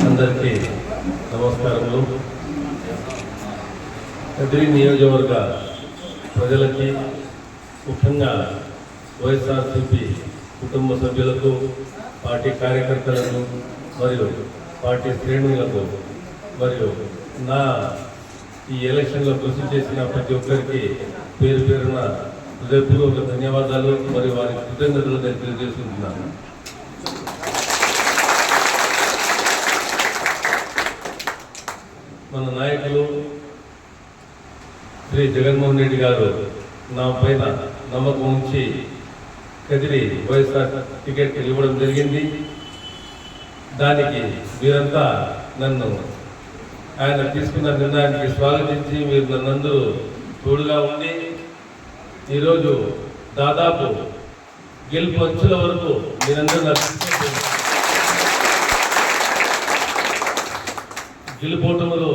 అందరికీ నమస్కారములు. కదిరి నియోజకవర్గ ప్రజలకి, ముఖ్యంగా వైఎస్ఆర్సీపీ కుటుంబ సభ్యులకు, పార్టీ కార్యకర్తలకు మరియు పార్టీ శ్రేణులకు మరియు నా ఈ ఎలక్షన్లో కృషి చేసిన ప్రతి ఒక్కరికి పేరు పేరున హృదయపూర్వక ధన్యవాదాలు మరియు వారి కృతజ్ఞతలు నేను తెలియజేసుకుంటున్నాను. మన నాయకులు శ్రీ జగన్మోహన్ రెడ్డి గారు నా పైన నమ్మకం ఉంచి కదిరి వైఎస్ఆర్ టికెట్ ఇవ్వడం జరిగింది. దానికి మీరంతా నన్ను ఆయన తీసుకున్న నిర్ణయానికి స్వాగతించి మీరు నన్నందరూ తోడుగా ఉండి ఈరోజు దాదాపు గెలుపు అంచుల వరకు మీరందరూ నాకు గెలుపోవటంలో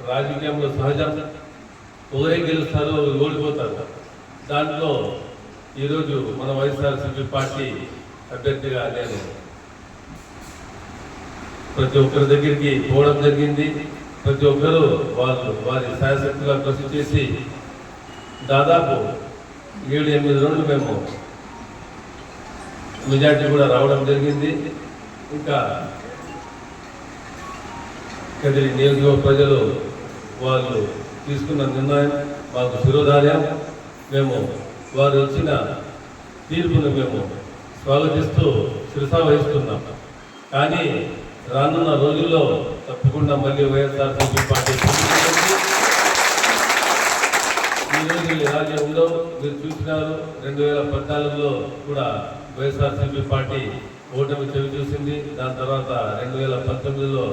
రాజకీయంలో సహజం. ఒకరే గెలుస్తారు, ఓడిపోతారు. దాంట్లో ఈరోజు మన వైఎస్ఆర్సీపీ పార్టీ అభ్యర్థిగా నేను ప్రతి ఒక్కరి దగ్గరికి పోవడం జరిగింది. ప్రతి ఒక్కరూ వారి శాయశక్తిగా కృషి చేసి దాదాపు 7-8 రోజులు మేము మెజార్టీ కూడా రావడం జరిగింది. ఇంకా కదిరి నియోజకవర్గ ప్రజలు వాళ్ళు తీసుకున్న నిర్ణయం మాకు శిరోధార్యం. మేము వారు ఇచ్చిన తీర్పును మేము స్వాగతిస్తూ శిరసా వహిస్తున్నాం. కానీ రానున్న రోజుల్లో తప్పకుండా మళ్ళీ వైఎస్ఆర్సీపీ పార్టీ ఈరోజు ఎలాగే ఉందో మీరు చూసినారు. 2014లో కూడా వైఎస్ఆర్సీపీ పార్టీ ఓటమి చవి చూసింది. దాని తర్వాత 2019లో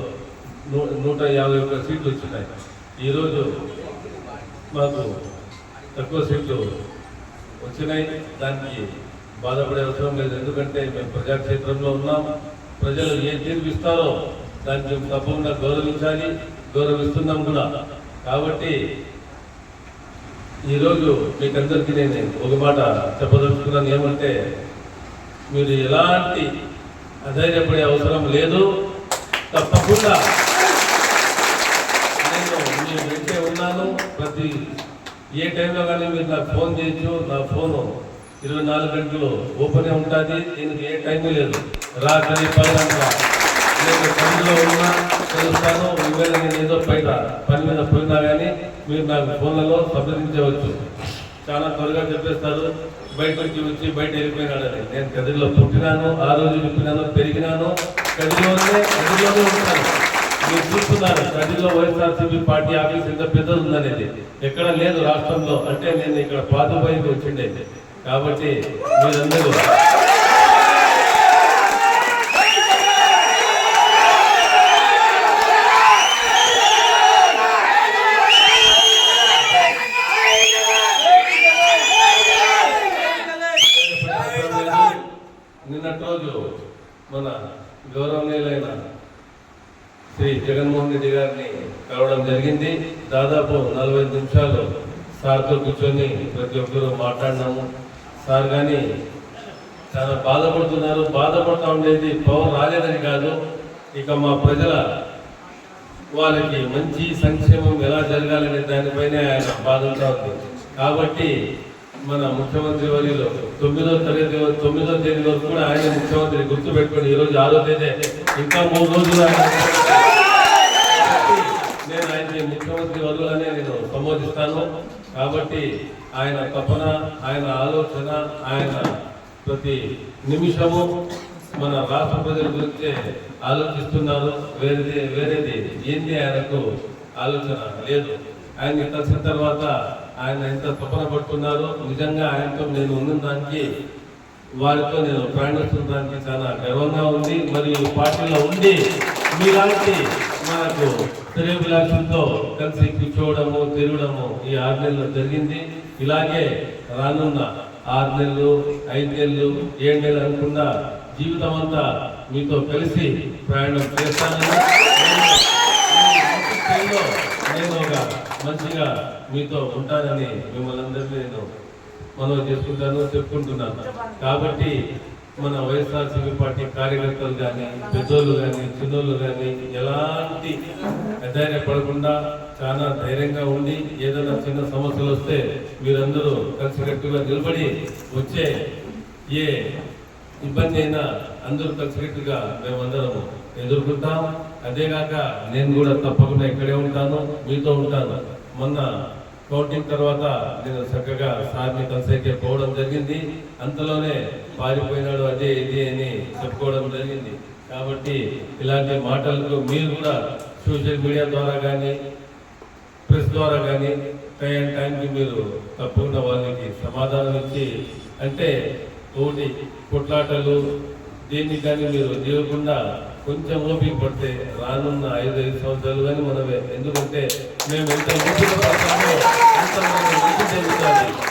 151 సీట్లు వచ్చినాయి. ఈరోజు మాకు తక్కువ సీట్లు వచ్చినాయి. దానికి బాధపడే అవసరం లేదు. ఎందుకంటే మేము ప్రజాక్షేత్రంలో ఉన్నాం. ప్రజలు ఏ తీర్పు ఇస్తారో దాన్ని తప్పకుండా గౌరవించాలి, గౌరవిస్తున్నాం కూడా. కాబట్టి ఈరోజు మీకందరికీ నేను ఒక మాట చెప్పదలుచుకున్నాను. ఏమంటే మీరు ఎలాంటి అధైర్యపడే అవసరం లేదు. తప్పకుండా నేను మీ వెంటే ఉన్నాను. ప్రతి ఏ టైంలో కానీ మీరు నాకు ఫోన్ చేయొచ్చు. నా ఫోను 24 గంటలు ఓపెనే ఉంటుంది. దీనికి ఏ టైం లేదు. రాత్రి 10 గంటల నేను పనిలో ఉన్నా తెలుస్తాను. ఒకవేళ నేను ఏదో బయట పని మీద పోయినా కానీ మీరు నాకు ఫోన్లలో సంప్రదించవచ్చు. చాలా త్వరగా చెప్పేస్తారు బయట వచ్చి బయట వెళ్ళిపోయినాడని. నేను కదిరిలో పుట్టినాను, ఆ రోజు చెప్పినాను, పెరిగినాను, కదిరిలోనే ఉంటాను. మీరు చూస్తున్నారు కదిరిలో వైఎస్ఆర్సీపీ పార్టీ ఆఫీస్ ఎంత పెద్దది ఉందనేది ఎక్కడ లేదు రాష్ట్రంలో. అంటే నేను ఇక్కడ పాదుపైకి వచ్చిండేది. కాబట్టి మీరందరూ నిన్నటి రోజు మన గౌరవనీయులైన శ్రీ జగన్మోహన్ రెడ్డి గారిని కలవడం జరిగింది. దాదాపు 45 నిమిషాలు సార్తో కూర్చొని ప్రతి ఒక్కరూ మాట్లాడినాము. సార్ కానీ చాలా బాధపడుతున్నారు. బాధపడుతూ ఉండేది పవర్ రాలేదని కాదు, ఇక మా ప్రజల వాళ్ళకి మంచి సంక్షేమం ఎలా జరగాలనే దానిపైనే ఆయన బాధపడుతూ ఉంది. కాబట్టి మన ముఖ్యమంత్రి వర్యులు 9వ తేదీ వరకు కూడా ఆయన ముఖ్యమంత్రి గుర్తుపెట్టుకుని ఈరోజు 6వ తేదీ ఇంకా 3 రోజులు నేను ఆయన్ని ముఖ్యమంత్రి వర్యులనే నేను సంబోధిస్తాను. కాబట్టి ఆయన తపన, ఆయన ఆలోచన, ఆయన ప్రతి నిమిషము మన రాష్ట్ర ప్రజల గురించే ఆలోచిస్తున్నారు. వేరేది ఏంటి ఆయనకు ఆలోచన లేదు. ఆయన్ని కలిసిన తర్వాత ఆయన ఎంత తపన పడుతున్నారు. నిజంగా ఆయనతో నేను ఉన్న దానికి, వారితో నేను ప్రయాణిస్తున్న దానికి చాలా గర్వంగా ఉంది. మరియు పార్టీలో ఉండి మీలాంటి మనకు శ్రేయోభిలాషులతో కలిసి కూర్చోవడము, తిరగడము ఈ 6 నెలలు జరిగింది. ఇలాగే రానున్న 6 నెలలు, 5 నెలలు, 7 నెలలు అనుకున్న జీవితం అంతా మీతో కలిసి ప్రయాణం చేస్తానని నేను ఒక మంచిగా మీతో ఉంటానని మిమ్మల్ని అందరినీ నేను మనవి చెప్పుకుంటున్నాను. కాబట్టి మన వైఎస్ఆర్సీపీ పార్టీ కార్యకర్తలు కానీ, పెద్దోళ్ళు కానీ, చిన్నోళ్ళు కానీ ఎలాంటి అధైర్యపడకుండా చాలా ధైర్యంగా ఉండి ఏదైనా చిన్న సమస్యలు వస్తే మీరందరూ కలిసికట్టుగా నిలబడి వచ్చే ఏ ఇబ్బంది అయినా అందరూ కలిసికట్టుగా మేమందరం ఎదుర్కొంటాం. అదేగాక నేను కూడా తప్పకుండా ఇక్కడే ఉంటాను, మీతో ఉంటాను. మొన్న కౌంటింగ్ తర్వాత నేను చక్కగా సార్ని కలిసైతే పోవడం జరిగింది. అంతలోనే పారిపోయినాడు అదే ఇది అని చెప్పుకోవడం జరిగింది. కాబట్టి ఇలాంటి మాటలకు మీరు కూడా సోషల్ మీడియా ద్వారా కానీ, ప్రెస్ ద్వారా కానీ టైంకి మీరు తప్పకుండా వాళ్ళకి సమాధానం ఇచ్చి, అంటే తోటి కొట్లాటలు దీనికి కానీ మీరు దిగకుండా కొంచెం ఓపిక పడితే రానున్న 5 సంవత్సరాలు కానీ మనమే. ఎందుకంటే మేము ఎంత ముందుకు వస్తామో అంత మనం ముందు చెందుతాము.